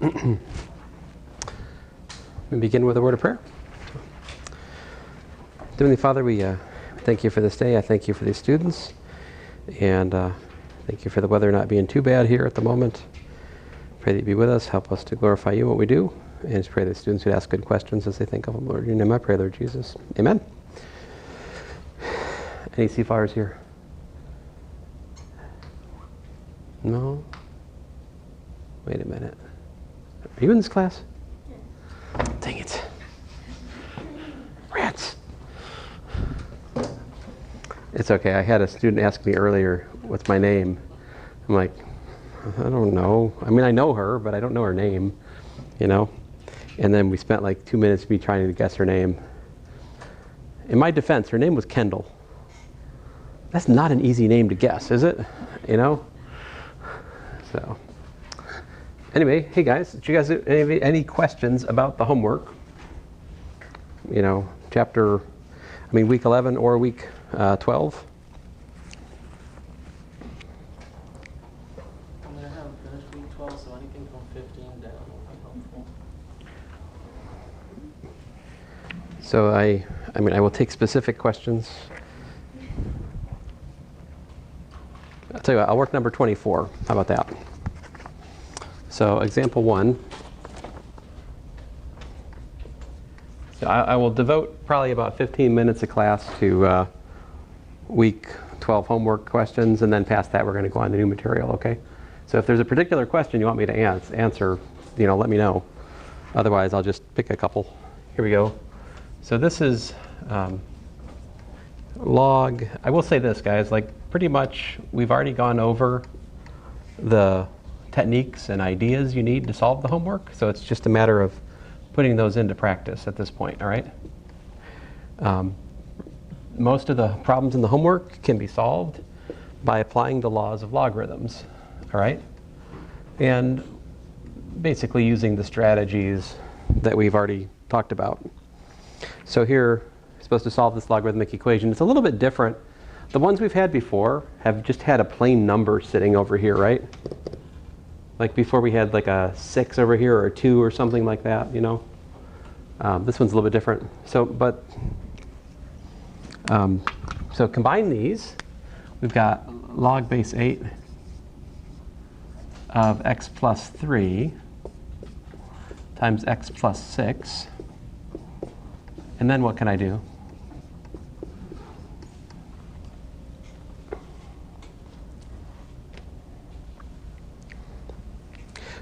We begin with a word of prayer. Heavenly Father, we thank you for this day. I thank you for these students. And thank you for the weather not being too bad here at the moment. Pray that you be with us. Help us to glorify you in what we do. And just pray that students would ask good questions as they think of them, Lord. In your name I pray, Lord Jesus. Amen. Any seaflyers here? No? Wait a minute. Are you in this class? Dang it. Rats. It's okay. I had a student ask me earlier, what's my name? I'm like, I don't know. I mean, I know her, but I don't know her name, you know? And then we spent like 2 minutes me trying to guess her name. In my defense, her name was Kendall. That's not an easy name to guess, is it? You know? So, anyway, hey guys, did you guys have any questions about the homework? You know, week 11 or week 12? I haven't finished week 12, so anything from 15 down will be helpful. So I will take specific questions. I'll tell you what, I'll work number 24. How about that? So example 1. So I will devote probably about 15 minutes of class to week 12 homework questions, and then past that we're going to go on to new material, okay? So if there's a particular question you want me to answer, you know, let me know. Otherwise, I'll just pick a couple. Here we go. So this is log. I will say this, guys, like pretty much we've already gone over the techniques and ideas you need to solve the homework. So it's just a matter of putting those into practice at this point, all right? Most of the problems in the homework can be solved by applying the laws of logarithms, all right? And basically using the strategies that we've already talked about. So here, you're supposed to solve this logarithmic equation. It's a little bit different. The ones we've had before have just had a plain number sitting over here, right? Like before we had like a 6 over here or a 2 or something like that, you know? This one's a little bit different. So combine these. We've got log base 8 of x plus 3 times x plus 6. And then what can I do?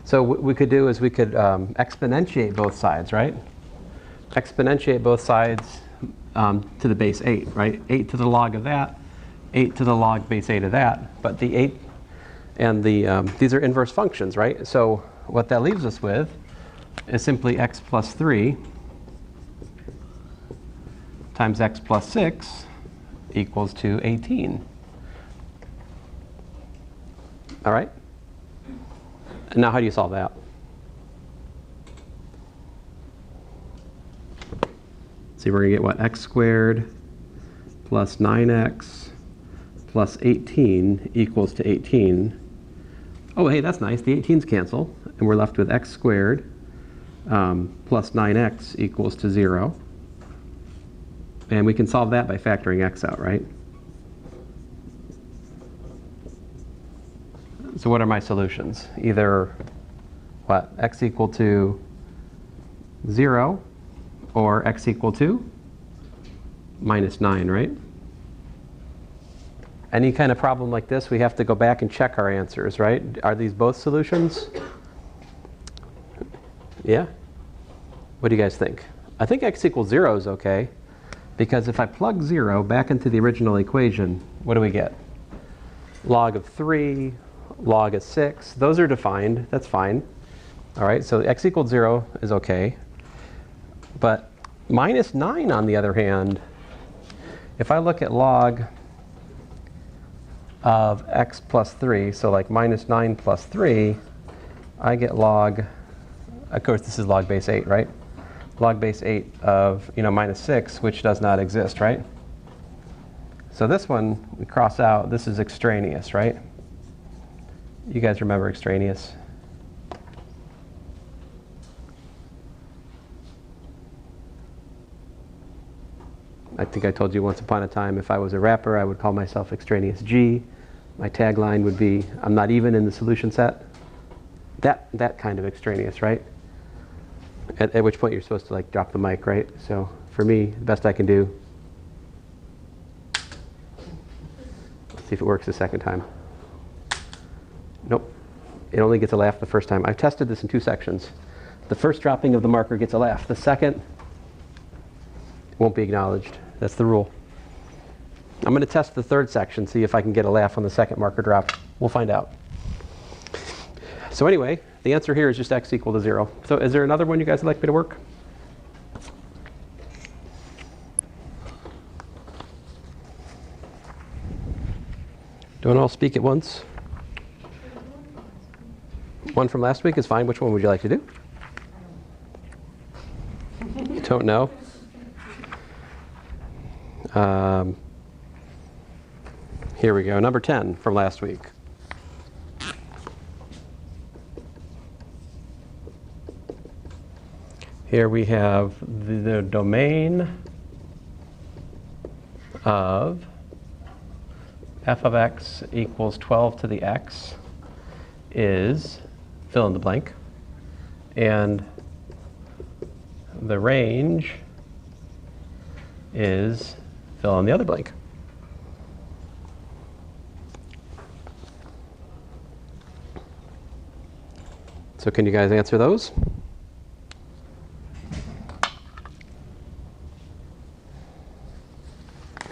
So what we could do is we could exponentiate both sides, right? Exponentiate both sides to the base 8, right? 8 to the log of that, 8 to the log base 8 of that. But the 8 and these are inverse functions, right? So what that leaves us with is simply x plus 3 times x plus 6 equals to 18. All right? And now how do you solve that? See, we're going to get what? X squared plus 9x plus 18 equals to 18. Oh, hey, that's nice. The 18's cancel. And we're left with x squared plus 9x equals to 0. And we can solve that by factoring x out, right? So what are my solutions? Either what? X equal to 0 or x equal to minus 9, right? Any kind of problem like this, we have to go back and check our answers, right? Are these both solutions? Yeah? What do you guys think? I think x equals 0 is okay, because if I plug 0 back into the original equation, what do we get? Log of 3, log of 6, those are defined, that's fine. All right, so x equals 0 is okay. But minus 9, on the other hand, if I look at log of x plus 3, so like minus 9 plus 3, I get log, of course this is log base 8, right? Log base 8 of, minus 6, which does not exist, right? So this one, we cross out, this is extraneous, right? You guys remember extraneous? I think I told you once upon a time, if I was a rapper, I would call myself Extraneous G. My tagline would be, I'm not even in the solution set. That kind of extraneous, right? At which point you're supposed to like drop the mic, right? So for me, the best I can do, let's see if it works the second time. Nope, it only gets a laugh the first time. I've tested this in 2 sections. The first dropping of the marker gets a laugh. The second won't be acknowledged. That's the rule. I'm going to test the 3rd section, see if I can get a laugh on the second marker drop. We'll find out. So anyway, the answer here is just x equal to 0. So is there another one you guys would like me to work? Don't all speak at once. One from last week is fine. Which one would you like to do? You don't know? Here we go. Number 10 from last week. Here we have the domain of f of x equals 12 to the x is fill in the blank, and the range is fill in the other blank. So can you guys answer those?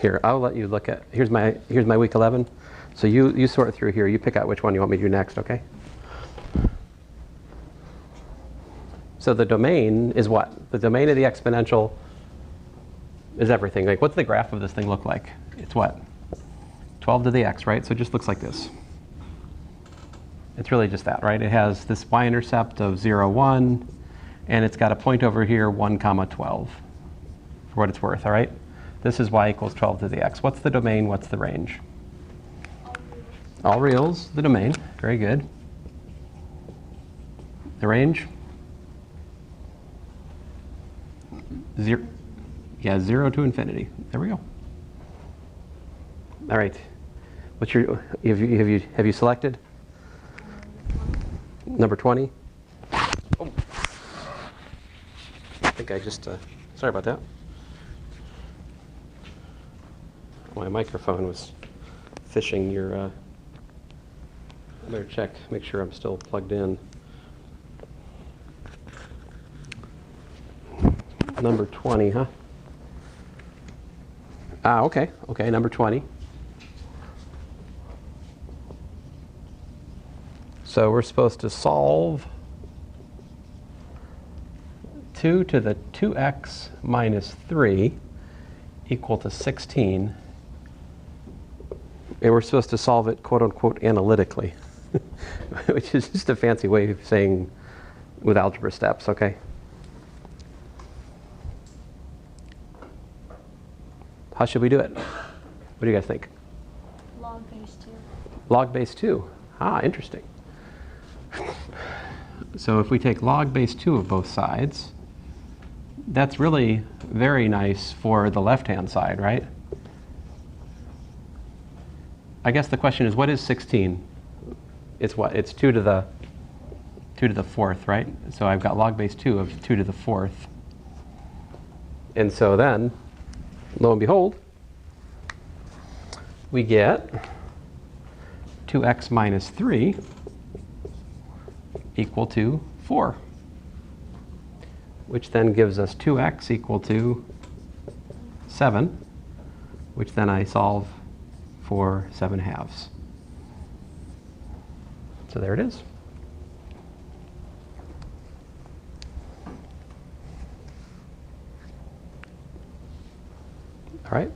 Here, I'll let you look at, here's my week 11. So you sort through here. You pick out which one you want me to do next, okay? So the domain is what? The domain of the exponential is everything. Like, what's the graph of this thing look like? It's what? 12 to the x, right? So it just looks like this. It's really just that, right? It has this y-intercept of 0, 1, and it's got a point over here, 1, 12, for what it's worth, all right? This is y equals 12 to the x. What's the domain? What's the range? All reals, the domain. Very good. The range? 0. Yeah, 0 to infinity. There we go. All right. What's your? Have you selected? Number 20. Oh. I think I just. Sorry about that. My microphone was fishing your. I better check, make sure I'm still plugged in. Number 20, huh? Ah, okay. Okay, number 20. So we're supposed to solve 2 to the 2x minus 3 equal to 16. And we're supposed to solve it, quote unquote, analytically, which is just a fancy way of saying with algebra steps, okay? How should we do it? What do you guys think? Log base 2. Log base 2. Ah, interesting. So if we take log base 2 of both sides, that's really very nice for the left-hand side, right? I guess the question is, what is 16? It's what? It's 2 to the 4th, right? So I've got log base 2 of 2 to the 4th. And so then, lo and behold, we get 2x minus 3 equal to 4, which then gives us 2x equal to 7, which then I solve for 7/2. So there it is. All right.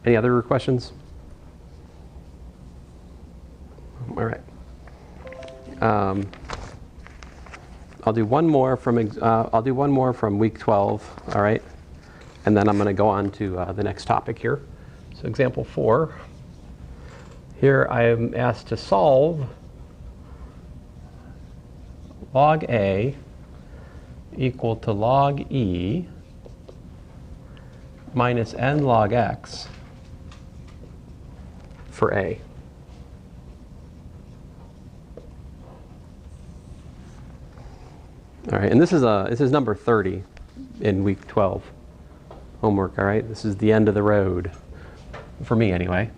Any other questions? All right. I'll do one more from week 12. All right, and then I'm going to go on to the next topic here. So example 4. Here I am asked to solve log A equal to log E minus n log x for A. All right, and this is number 30 in week 12 homework. All right, this is the end of the road for me anyway.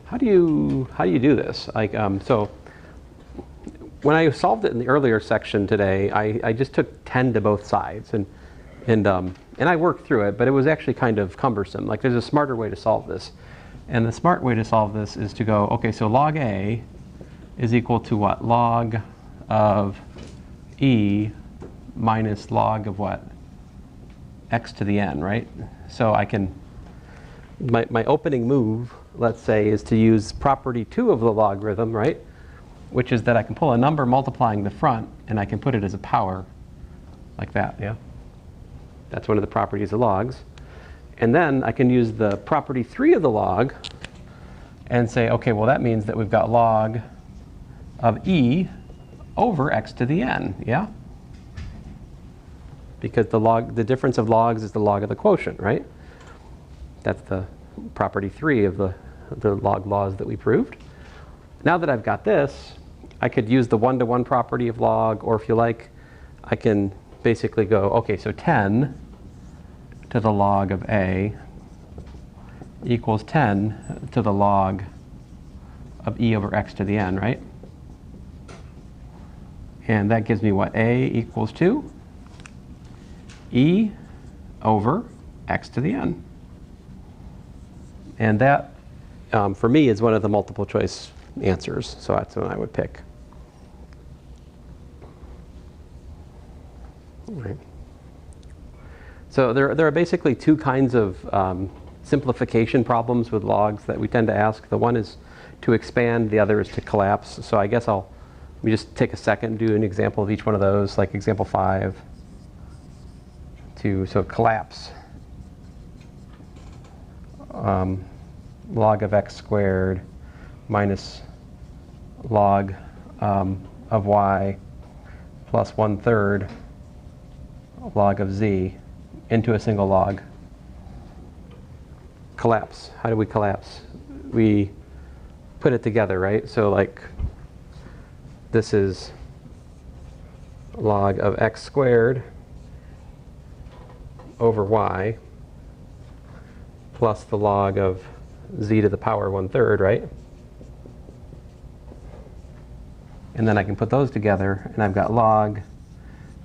How do you do this? Like so, when I solved it in the earlier section today, I just took 10 to both sides and I worked through it, but it was actually kind of cumbersome. Like there's a smarter way to solve this, and the smart way to solve this is to go, okay, so log A is equal to what? Log of E minus log of what? X to the n, right? So I can, my opening move, let's say, is to use property 2 of the logarithm, right? Which is that I can pull a number multiplying the front, and I can put it as a power, like that, yeah? That's one of the properties of logs. And then I can use the property 3 of the log and say, okay, well that means that we've got log of E over x to the n, yeah? Because the difference of logs is the log of the quotient, right? That's the property 3 of the log laws that we proved. Now that I've got this, I could use the one-to-one property of log, or if you like, I can basically go, okay, so 10 to the log of A equals 10 to the log of E over x to the n, right? And that gives me what? A equals to E over x to the n. And that, for me, is one of the multiple choice answers. So that's what I would pick. All right. So there are basically two kinds of simplification problems with logs that we tend to ask. The one is to expand, the other is to collapse. So I guess let me just take a second and do an example of each one of those, like example 5. So collapse. Log of x squared minus log of y plus 1/3 log of z into a single log. Collapse. How do we collapse? We put it together, right? So like this is log of x squared over y plus the log of z to the power 1/3, right? And then I can put those together, and I've got log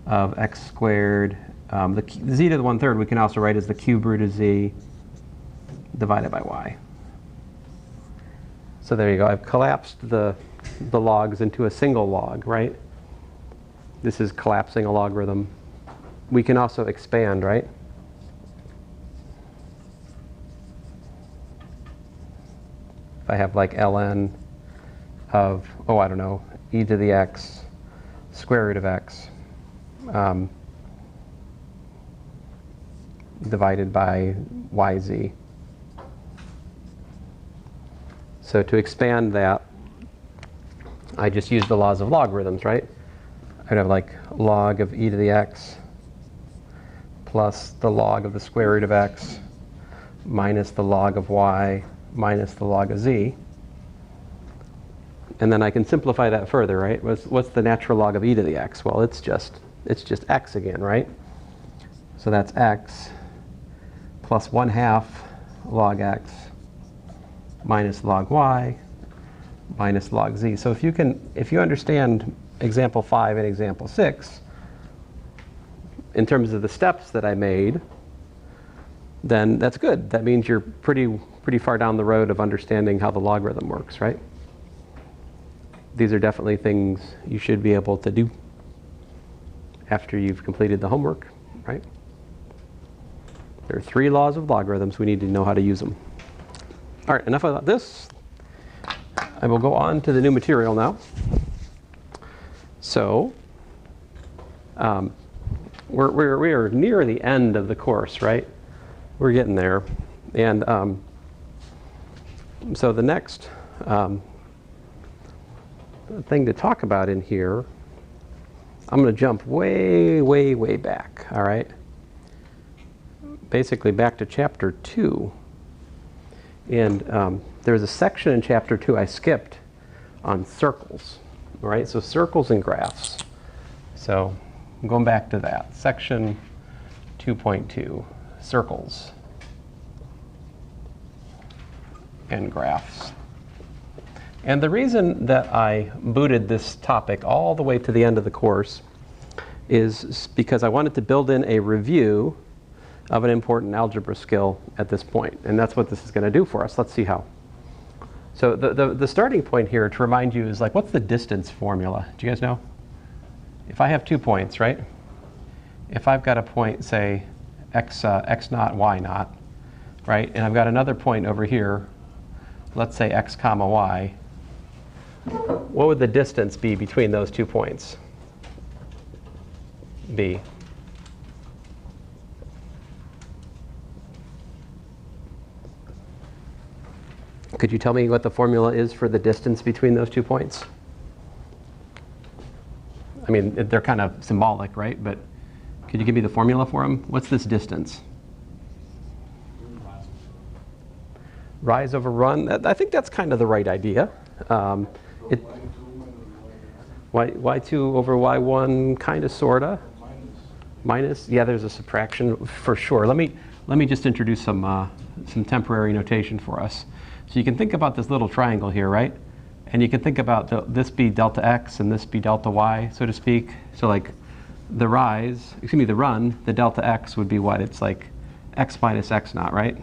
of x squared. The z to the 1/3 we can also write as the cube root of z divided by y. So there you go. I've collapsed the logs into a single log, right? This is collapsing a logarithm. We can also expand, right? If I have like ln of, I don't know, e to the x, square root of x, divided by yz. So to expand that, I just use the laws of logarithms, right? I'd have like log of e to the x plus the log of the square root of x minus the log of y minus the log of z. And then I can simplify that further, right? What's the natural log of e to the x? Well, it's just x again, right? So that's x plus 1/2 log x minus log y minus log z. So if you understand example 5 and example 6, in terms of the steps that I made, then that's good. That means you're pretty far down the road of understanding how the logarithm works, right? These are definitely things you should be able to do after you've completed the homework, right? There are 3 laws of logarithms. We need to know how to use them. All right, enough about this. I will go on to the new material now. So, we are near the end of the course, right? We're getting there. And so the next thing to talk about in here, I'm going to jump way, way, way back, all right? Basically back to chapter 2. And there's a section in chapter 2 I skipped on circles, all right? So circles and graphs. So I'm going back to that. Section 2.2, circles and graphs. And the reason that I booted this topic all the way to the end of the course is because I wanted to build in a review of an important algebra skill at this point. And that's what this is going to do for us. Let's see how. So the starting point here, to remind you, is like, what's the distance formula? Do you guys know? If I have 2 points, right? If I've got a point, say, x naught, y naught, right? And I've got another point over here, let's say x comma y. What would the distance be between those 2 points? Be? Could you tell me what the formula is for the distance between those 2 points? I mean, they're kind of symbolic, right? But could you give me the formula for them? What's this distance? Rise over run. I think that's kind of the right idea. Y2 over y1, kind of, sort of. Minus. Yeah, there's a subtraction for sure. Let me just introduce some temporary notation for us. So you can think about this little triangle here, right? And you can think about this be delta x and this be delta y, so to speak. So like the run, the delta x would be what? It's like x minus x naught, right?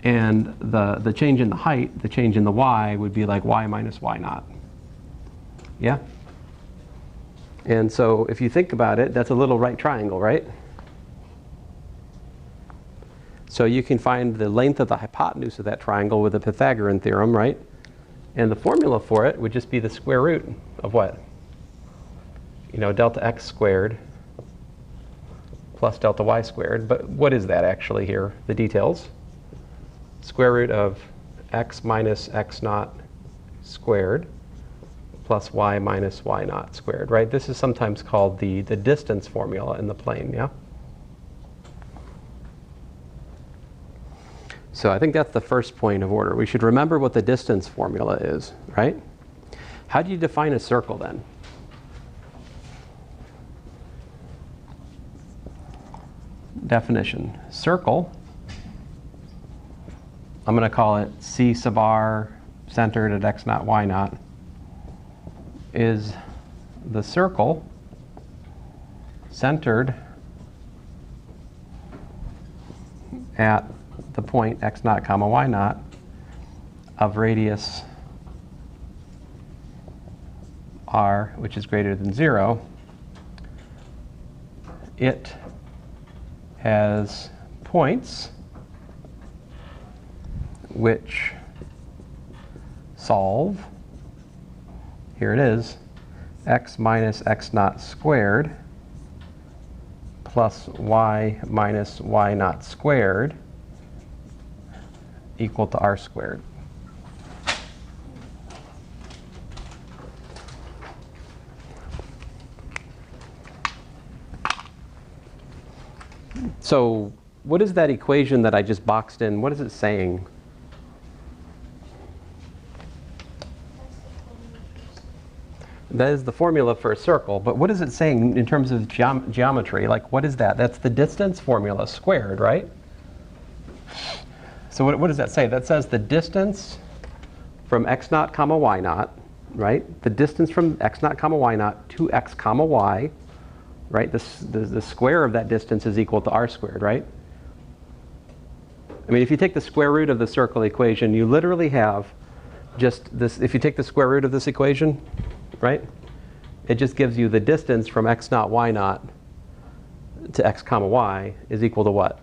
And the change in the height, the change in the y, would be like y minus y naught. Yeah? And so if you think about it, that's a little right triangle, right? So you can find the length of the hypotenuse of that triangle with the Pythagorean theorem, right? And the formula for it would just be the square root of what? You know, delta x squared plus delta y squared. But what is that actually here? The details. Square root of x minus x naught squared plus y minus y naught squared, right? This is sometimes called the distance formula in the plane, yeah? So I think that's the first point of order. We should remember what the distance formula is, right? How do you define a circle then? Definition. Circle, I'm going to call it C sub r centered at x naught, y naught, is the circle centered at the point x naught comma y naught of radius r, which is greater than 0. It has points which solve, here it is, x minus x naught squared plus y minus y naught squared equal to r squared. So what is that equation that I just boxed in? What is it saying? That is the formula for a circle, but what is it saying in terms of geometry? Like, what is that? That's the distance formula squared, right? So what does that say? That says the distance from x naught comma y naught, right? The distance from x naught comma y naught to x comma y, right? The square of that distance is equal to r squared, right? I mean, if you take the square root of the circle equation, you literally have just this. If you take the square root of this equation, right? It just gives you the distance from x naught, y naught to x comma y is equal to what?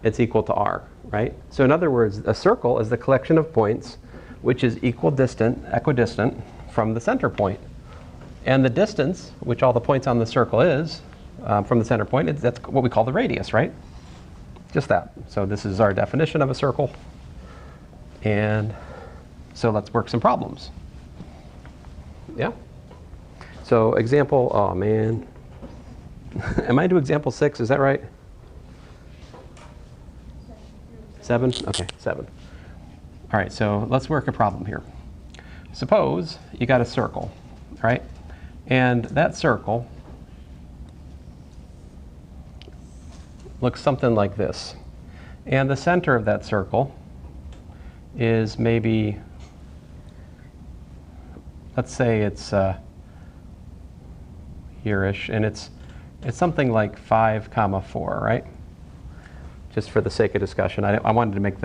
It's equal to r, right? So in other words, a circle is the collection of points which is equidistant from the center point. And the distance, which all the points on the circle is, from the center point, that's what we call the radius, right? Just that. So this is our definition of a circle. And So let's work some problems. Yeah? So example, oh man. Am I to example 6, is that right? 7? Okay, 7. All right, so let's work a problem here. Suppose you got a circle, right? And that circle looks something like this. And the center of that circle is maybe, let's say it's here-ish, and it's something like 5, 4, right? Just for the sake of discussion, I wanted to make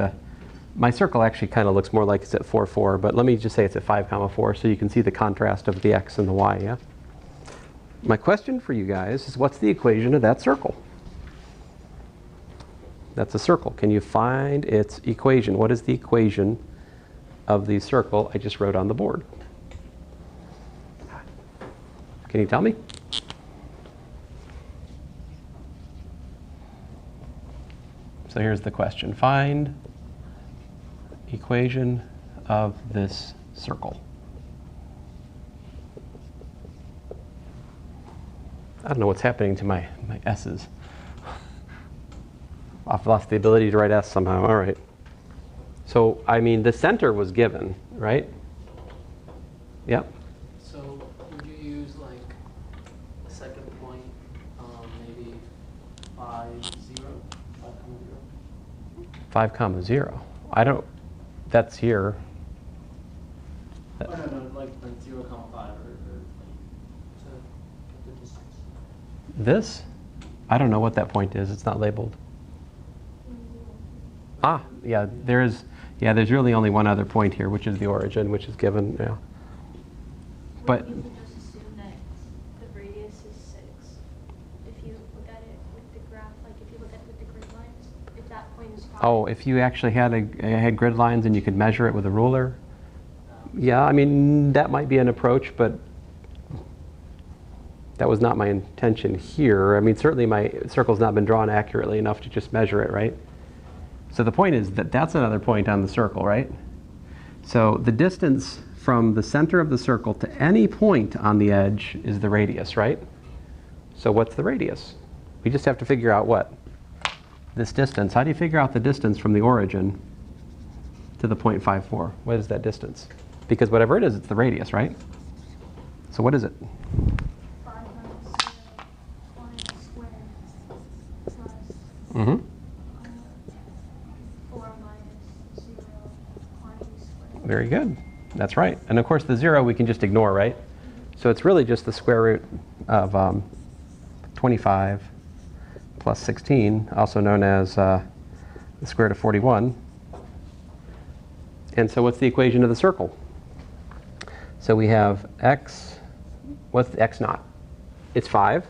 my circle actually kind of looks more like it's at 4, 4, but let me just say it's at 5, 4, so you can see the contrast of the x and the y, yeah? My question for you guys is, what's the equation of that circle? That's a circle. Can you find its equation? What is the equation of the circle I just wrote on the board? Can you tell me? So here's the question. Find equation of this circle. I don't know what's happening to my S's. I've lost the ability to write S somehow. All right. So, I mean, the center was given, right? Yep. So would you use like a second point, maybe 5, 0, 5, 0? 5, 0. I don't, that's here. Oh, no, like 0, 5, or like to get the distance. This? I don't know what that point is. It's not labeled. Ah, yeah, there's really only one other point here, which is the origin, which is given, yeah. But You can just assume that the radius is 6. If you look at it with the graph, like if you look at it with the grid lines, if that point is 5. oh, if you actually had grid lines and you could measure it with a ruler, yeah, I mean, that might be an approach, but that was not my intention here. I mean, certainly my circle's not been drawn accurately enough to just measure it, right? So the point is that that's another point on the circle, right? So the distance from the center of the circle to any point on the edge is the radius, right? So what's the radius? We just have to figure out what? This distance. How do you figure out the distance from the origin to the 0.54? What is that distance? Because whatever it is, it's the radius, right? So what is it? 5 minus 0, 20 squared plus Mm-hmm. 4 minus 0, 20 squared. Very good. That's right. And of course the 0 we can just ignore, right? So it's really just the square root of 25 plus 16, also known as the square root of 41. And so what's the equation of the circle? So we have x, what's the x naught? It's 5.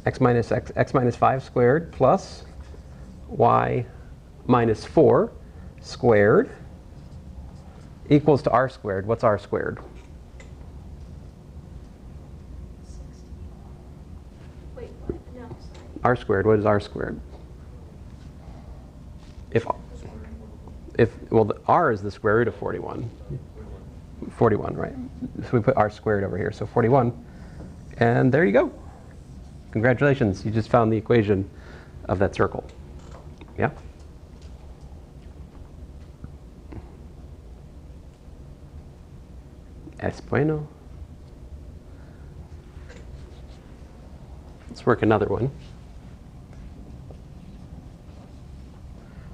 X minus 5 squared plus y minus 4 squared equals to r squared. What's r squared? 60. Wait, what? No, sorry. R squared, what is r squared? Well, the r is the square root of 41. 41, right? So we put r squared over here, so 41. And there you go. Congratulations, you just found the equation of that circle. Yeah? Es bueno. Let's work another one.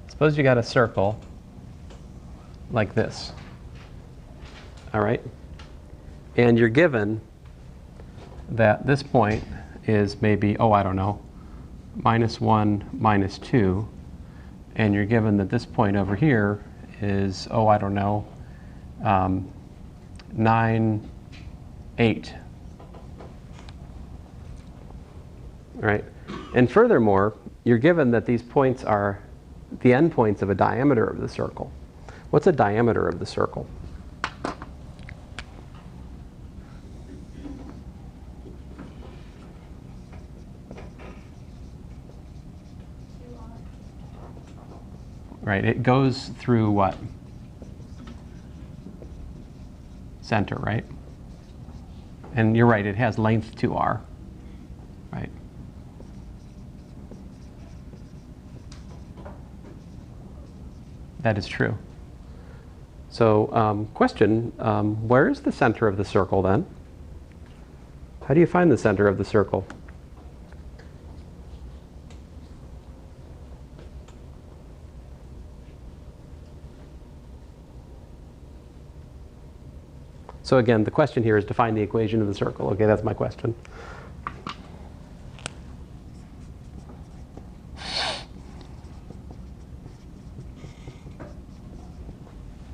Suppose you got a circle like this. All right? And you're given that this point is maybe, oh, I don't know, -1, -2. And you're given that this point over here is, oh, I don't know, 9, 8. All right? And furthermore, you're given that these points are the endpoints of a diameter of the circle. What's a diameter of the circle? Right, it goes through what? center, right? And you're right, it has length 2r, right? That is true. So question, where is the center of the circle then? How do you find the center of the circle? So again, the question here is to find the equation of the circle. Okay, that's my question.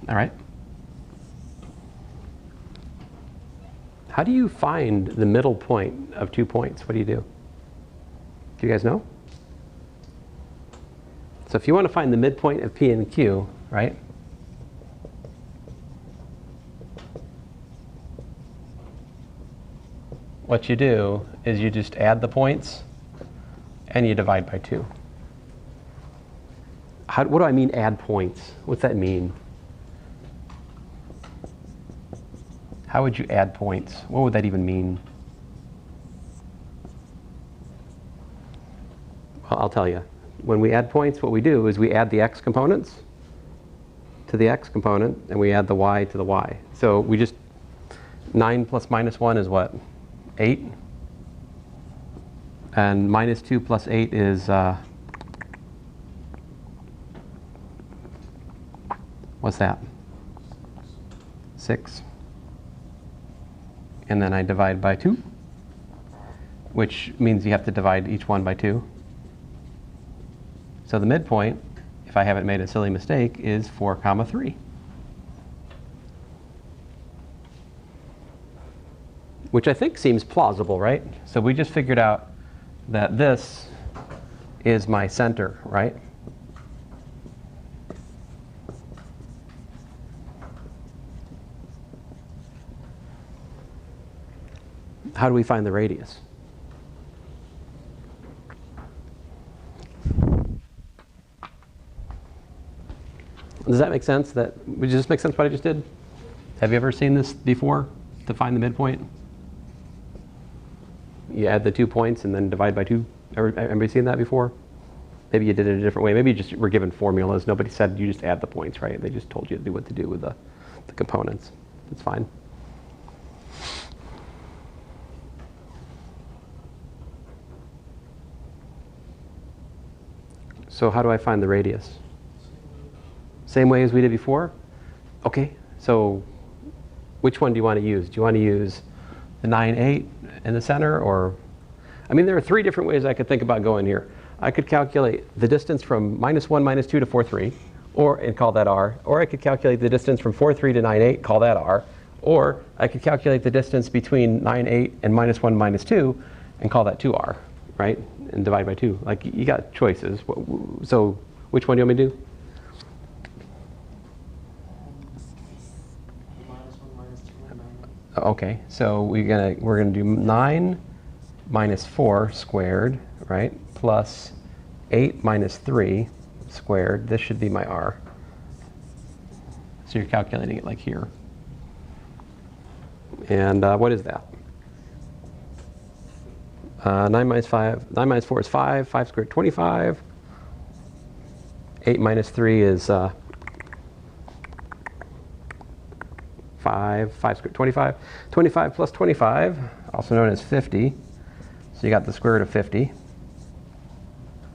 All right. How do you find the middle point of 2 points? What do? Do you guys know? So if you want to find the midpoint of P and Q, right? What you do is you just add the points and you divide by 2. What do I mean add points? What's that mean? How would you add points? What would that even mean? Well, I'll tell you. When we add points, what we do is we add the x components to the x component, and we add the y to the y. So we just, 9 plus minus 1 is what? 8. And minus 2 plus 8 is, what's that? 6. And then I divide by 2, which means you have to divide each one by 2. So the midpoint, if I haven't made a silly mistake, is 4, 3. Which I think seems plausible, right? So we just figured out that this is my center, right? How do we find the radius? Does that make sense? Does this make sense what I just did? Have you ever seen this before, to find the midpoint? You add the 2 points and then divide by 2. Everybody seen that before? Maybe you did it a different way. Maybe you just were given formulas. Nobody said you just add the points, right? They just told you to do what to do with the components. That's fine. So how do I find the radius? Same way as we did before? Okay, so which one do you want to use? Do you want to use the 9, 8 in the center, or? I mean, there are 3 different ways I could think about going here. I could calculate the distance from minus 1, minus 2 to 4, 3, and call that r. Or I could calculate the distance from 4, 3 to 9, 8, call that r. Or I could calculate the distance between 9, 8 and minus 1, minus 2, and call that 2r, right? And divide by 2. Like, you got choices. So which one do you want me to do? Okay, so we're gonna do 9 minus 4 squared, right? Plus 8 minus 3 squared. This should be my r. So you're calculating it like here. And what is that? 9 minus 4 is 5. 5 squared, 25. 8 minus 3 is 5 squared, 25. 25 plus 25, also known as 50. So you got the square root of 50.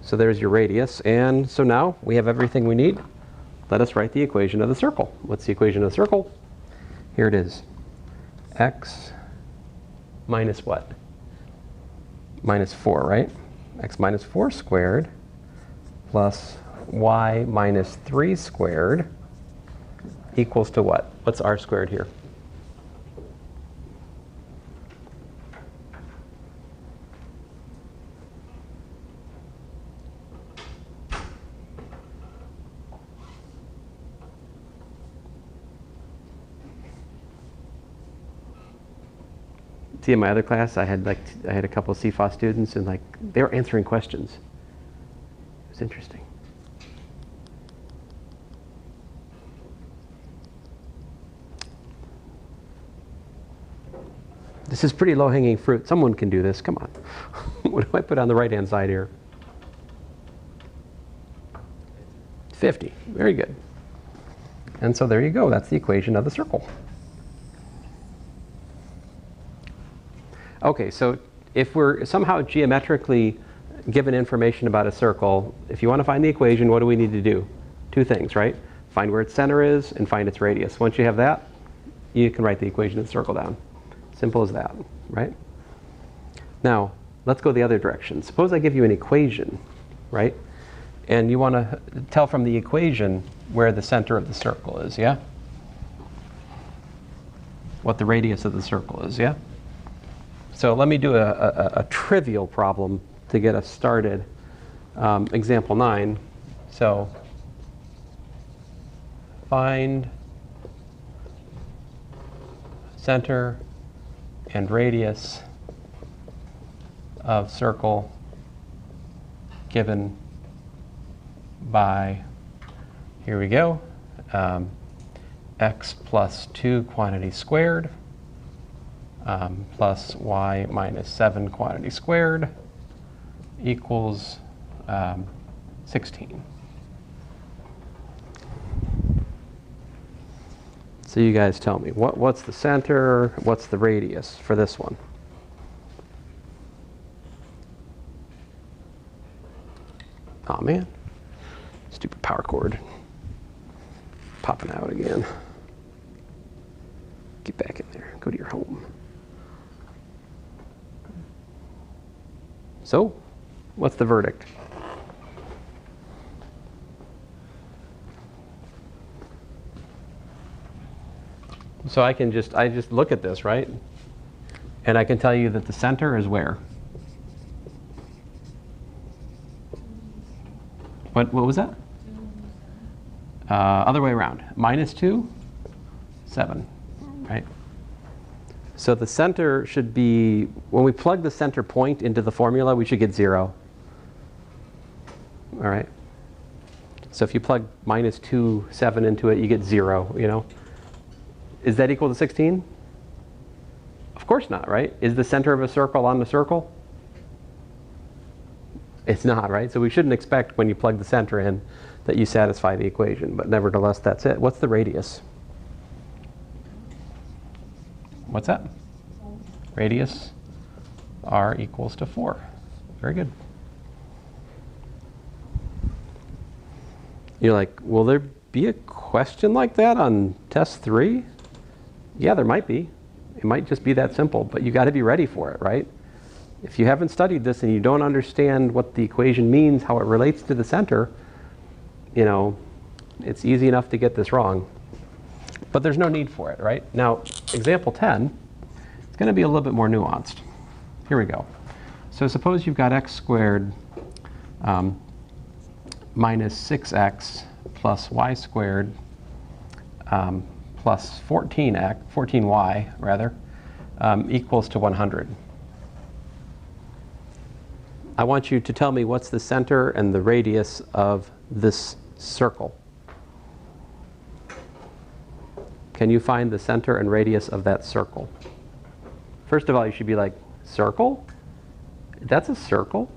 So there's your radius. And so now we have everything we need. Let us write the equation of the circle. What's the equation of the circle? Here it is. X minus what? Minus 4, right? X minus 4 squared plus y minus 3 squared equals to what? What's r squared here? See, in my other class, I had a couple of CFOS students, and they were answering questions. It was interesting. This is pretty low-hanging fruit. Someone can do this. Come on. What do I put on the right-hand side here? 50. Very good. And so there you go. That's the equation of the circle. Okay, so if we're somehow geometrically given information about a circle, if you want to find the equation, what do we need to do? Two things, right? Find where its center is and find its radius. Once you have that, you can write the equation of the circle down. Simple as that, right? Now, let's go the other direction. Suppose I give you an equation, right? And you want to tell from the equation where the center of the circle is, yeah? What the radius of the circle is, yeah? So let me do a trivial problem to get us started. Example 9. So find center and radius of circle given by, here we go, x plus 2 quantity squared plus y minus 7 quantity squared equals 16. So you guys tell me, what's the center, what's the radius for this one? Oh man, stupid power cord. Popping out again. Get back in there, go to your home. So, what's the verdict? So I just look at this, right? And I can tell you that the center is where? What was that? Other way around. Minus 2, 7, right? So the center should be, when we plug the center point into the formula, we should get 0. All right? So if you plug minus 2, 7 into it, you get 0, you know? Is that equal to 16? Of course not, right? Is the center of a circle on the circle? It's not, right? So we shouldn't expect when you plug the center in that you satisfy the equation, but nevertheless, that's it. What's the radius? What's that? Radius r equals to 4. Very good. You're like, will there be a question like that on test 3? Yeah, there might be. It might just be that simple, but you got to be ready for it, right? If you haven't studied this and you don't understand what the equation means, how it relates to the center, you know, it's easy enough to get this wrong. But there's no need for it, right? Now, example 10, it's going to be a little bit more nuanced. Here we go. So suppose you've got x squared minus 6x plus y squared plus 14y rather equals to 100. I want you to tell me what's the center and the radius of this circle. Can you find the center and radius of that circle? First of all, you should be like, circle? That's a circle?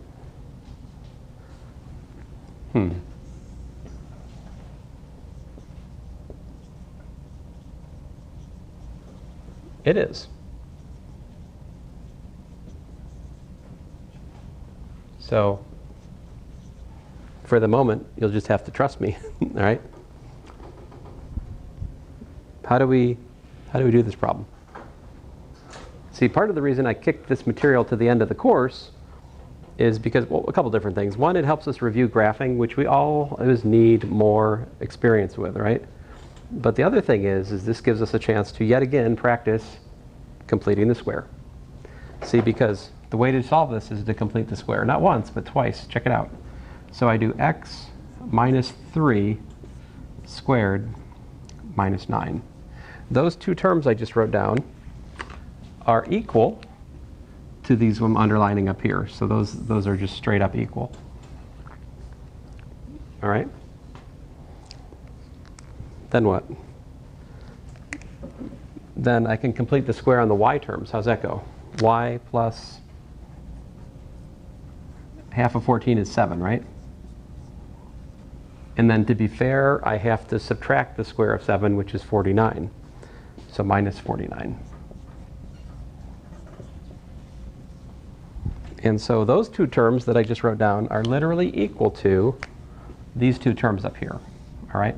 It is. So, for the moment, you'll just have to trust me, all right? How do we do this problem? See, part of the reason I kicked this material to the end of the course is because, well, a couple different things. One, it helps us review graphing, which we always need more experience with, right? But the other thing is this gives us a chance to yet again practice completing the square. See, because the way to solve this is to complete the square. Not once, but twice. Check it out. So I do x minus 3 squared minus 9. Those two terms I just wrote down are equal to these I'm underlining up here. So those are just straight up equal. All right? Then what? then I can complete the square on the y terms. How's that go? Y plus half of 14 is 7, right? And then to be fair, I have to subtract the square of 7, which is 49. So minus 49. And so those two terms that I just wrote down are literally equal to these two terms up here, all right?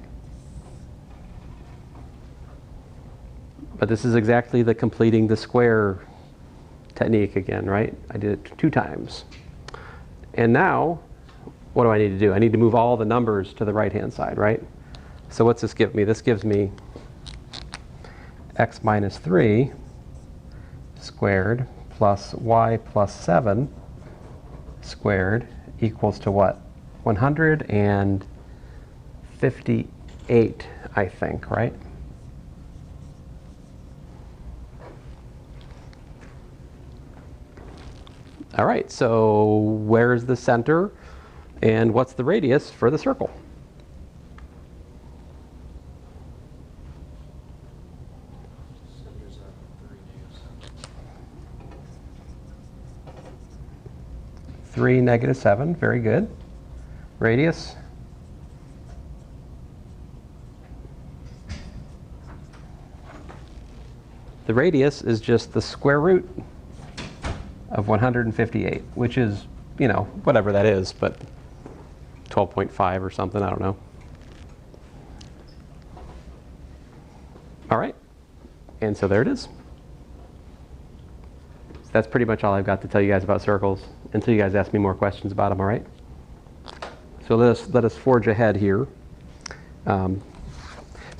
But this is exactly the completing the square technique again, right? I did it 2 times. And now, what do I need to do? I need to move all the numbers to the right-hand side, right? So what's this give me? This gives me x minus 3 squared plus y plus 7 squared equals to what? 158, I think, right? All right, so where's the center and what's the radius for the circle? Centers are 3, negative 7, very good. Radius? The radius is just the square root of 158, which is, you know, whatever that is, but 12.5 or something, I don't know. All right, and so there it is. So that's pretty much all I've got to tell you guys about circles until you guys ask me more questions about them, all right? So let us forge ahead here. So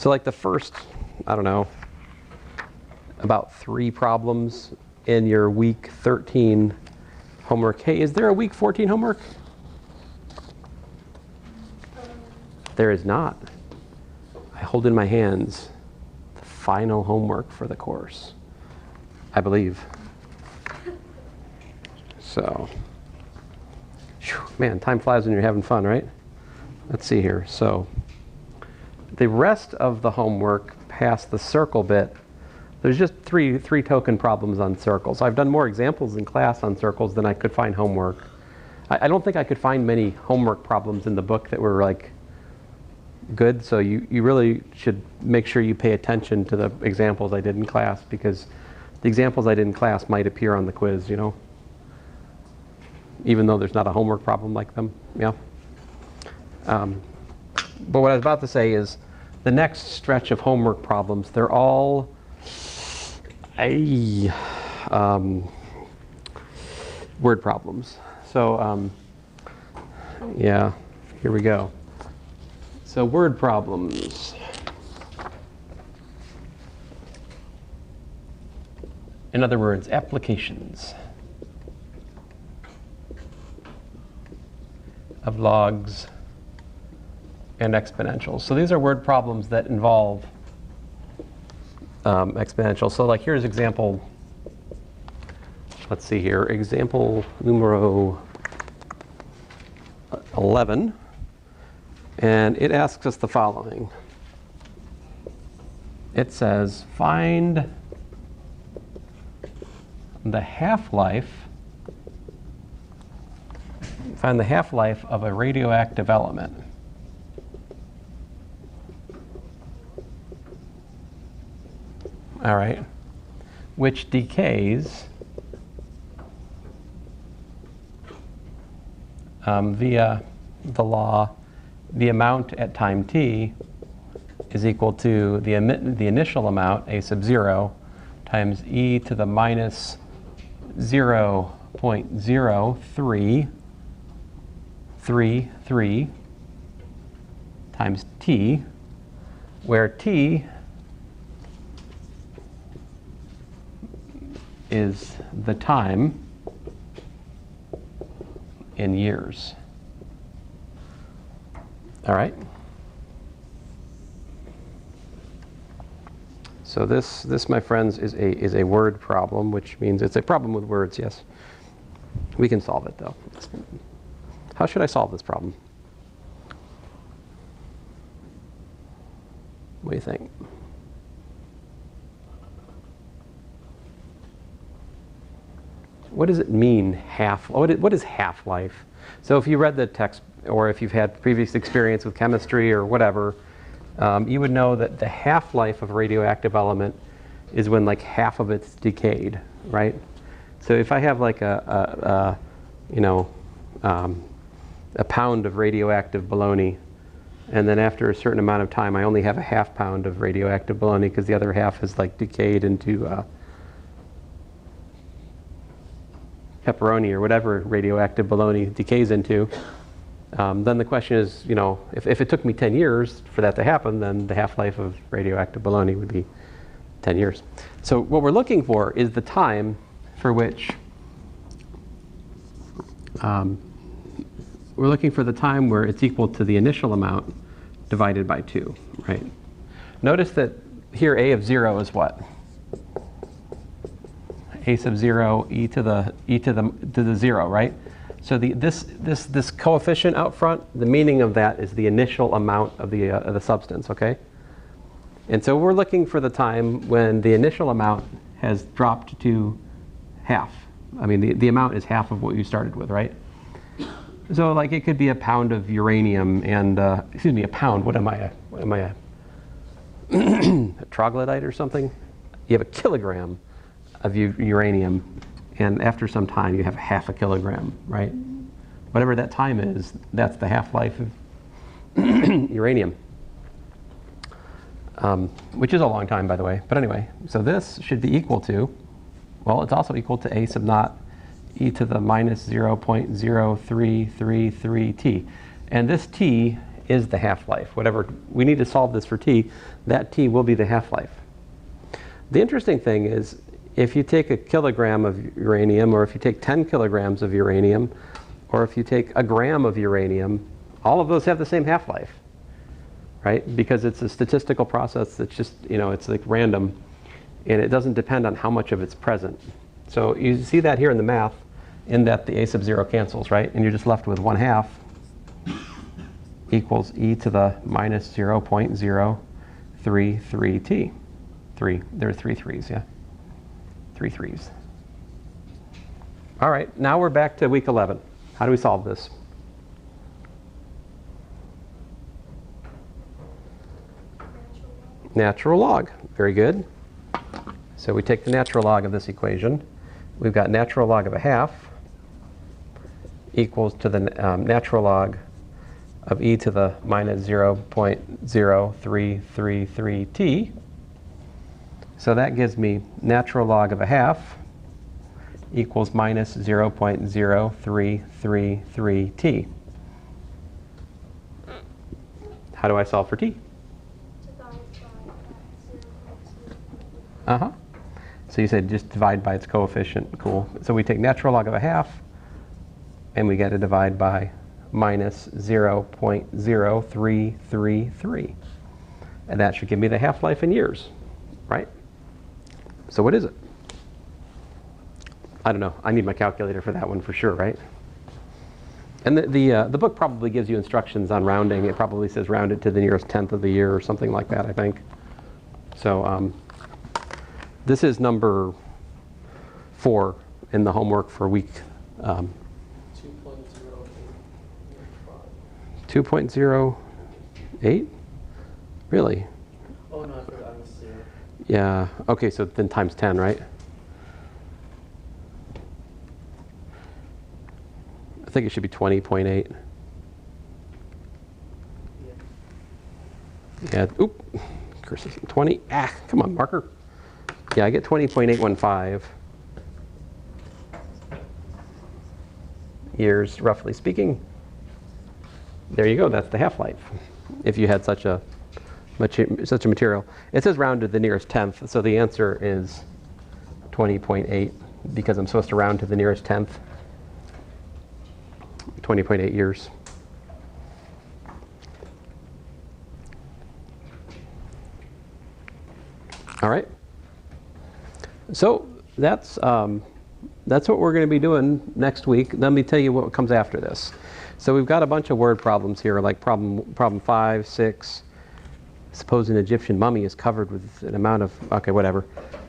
like the first, I don't know, about 3 problems in your week 13 homework. Hey, is there a week 14 homework? There is not. I hold in my hands the final homework for the course, I believe. So, whew, man, time flies when you're having fun, right? Let's see here. So, the rest of the homework past the circle bit, there's just three token problems on circles. I've done more examples in class on circles than I could find homework. I don't think I could find many homework problems in the book that were like good, so you really should make sure you pay attention to the examples I did in class, because the examples I did in class might appear on the quiz, you know? Even though there's not a homework problem like them, yeah? But what I was about to say is the next stretch of homework problems, they're all word problems. So, yeah, here we go. So word problems. In other words, applications of logs and exponentials. So these are word problems that involve exponentials. So like here's example, let's see here, example numero 11. And it asks us the following. It says, find the half-life of a radioactive element. All right, which decays via the law, the amount at time t is equal to the initial amount, a sub 0, times e to the minus 0.0333 times t, where t is the time in years. All right. So this, my friends, is a word problem, which means it's a problem with words. Yes, we can solve it though. How should I solve this problem? What do you think? what does it mean, half? What is half-life? So if you read the text, or if you've had previous experience with chemistry or whatever, you would know that the half-life of a radioactive element is when like half of it's decayed, right? So if I have like a pound of radioactive bologna, and then after a certain amount of time, I only have a half pound of radioactive bologna because the other half is like decayed into pepperoni or whatever radioactive bologna decays into. Then the question is, if it took me 10 years for that to happen, then the half-life of radioactive bologna would be 10 years. So what we're looking for is the time for which we're looking for the time where it's equal to the initial amount divided by 2, right? Notice that here a of 0 is what? A sub 0 e to the 0, right? So this coefficient out front, the meaning of that is the initial amount of the substance, okay? And so we're looking for the time when the initial amount has dropped to half. I mean, the amount is half of what you started with, right? So like it could be a pound of uranium and, excuse me, a pound, what am I, a troglodyte or something? You have a kilogram of uranium, and after some time you have half a kilogram, right? Whatever that time is, that's the half-life of uranium, which is a long time, by the way. But anyway, so this should be equal to, well, it's also equal to a sub naught e to the minus 0.0333 t. And this t is the half-life. Whatever, we need to solve this for t, that t will be the half-life. The interesting thing is, if you take a kilogram of uranium, or if you take 10 kilograms of uranium, or if you take a gram of uranium, all of those have the same half-life, right? Because it's a statistical process that's just, it's like random, and it doesn't depend on how much of it's present. So you see that here in the math, in that the a sub 0 cancels, right? And you're just left with 1/2 equals e to the minus 0.033 t. There are 3 3's, yeah. 3 3's. All right, now we're back to week 11. How do we solve this? Natural log. Very good. So we take the natural log of this equation. We've got natural log of 1/2 equals to the natural log of e to the minus 0.0333 t. So that gives me natural log of 1/2 equals minus 0.0333 t. How do I solve for t? Uh-huh. So you said just divide by its coefficient. Cool. So we take natural log of 1/2, and we get to divide by minus 0.0333. And that should give me the half-life in years, right? So what is it? I don't know. I need my calculator for that one for sure, right? And the book probably gives you instructions on rounding. It probably says round it to the nearest tenth of the year or something like that, I think. So this is number 4 in the homework for week 2.08. Really? Oh no, I forgot. I was 0. Yeah. Okay, so then times 10, right? I think it should be 20.8. Yeah. Oop. Curses. 20. Ah, come on, marker. Yeah, I get 20.815 years, roughly speaking. There you go. That's the half-life. If you had such a material, it says round to the nearest tenth, so the answer is 20.8 because I'm supposed to round to the nearest tenth. 20.8 years. All right. So that's what we're going to be doing next week. Let me tell you what comes after this. So we've got a bunch of word problems here, like problem 5, 6. Suppose an Egyptian mummy is covered with an amount of, okay, whatever.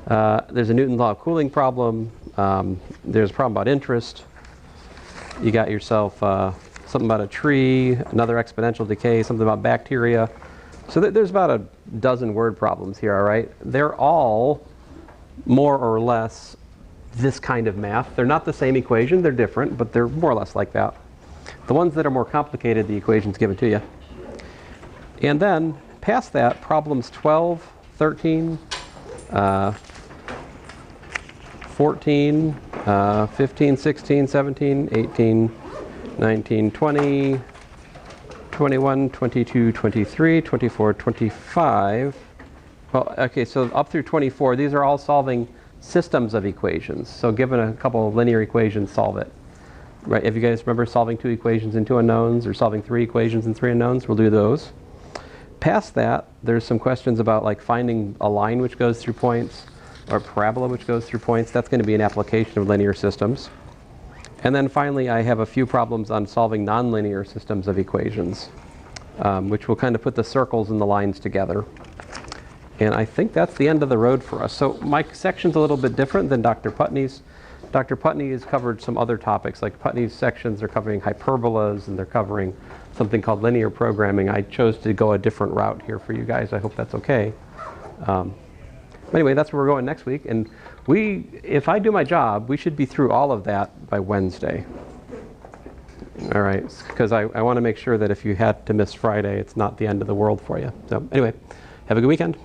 There's a Newton's law of cooling problem. There's a problem about interest. You got yourself something about a tree, another exponential decay, something about bacteria. So there's about a dozen word problems here, all right? They're all more or less this kind of math. They're not the same equation, they're different, but they're more or less like that. The ones that are more complicated, the equation's given to you. And then, past that, problems 12, 13, 14, 15, 16, 17, 18, 19, 20, 21, 22, 23, 24, 25. Well, okay, so up through 24, these are all solving systems of equations. So given a couple of linear equations, solve it. Right, if you guys remember solving 2 equations and 2 unknowns, or solving 3 equations and 3 unknowns, we'll do those. Past that, there's some questions about like finding a line which goes through points, or a parabola which goes through points. That's going to be an application of linear systems. And then finally, I have a few problems on solving nonlinear systems of equations, which will kind of put the circles and the lines together. And I think that's the end of the road for us. So my section's a little bit different than Dr. Putney's. Dr. Putney has covered some other topics, like Putney's sections are covering hyperbolas, and they're covering something called linear programming. I chose to go a different route here for you guys. I hope that's okay. Anyway, that's where we're going next week. And if I do my job, we should be through all of that by Wednesday. All right, because I want to make sure that if you had to miss Friday, it's not the end of the world for you. So anyway, have a good weekend.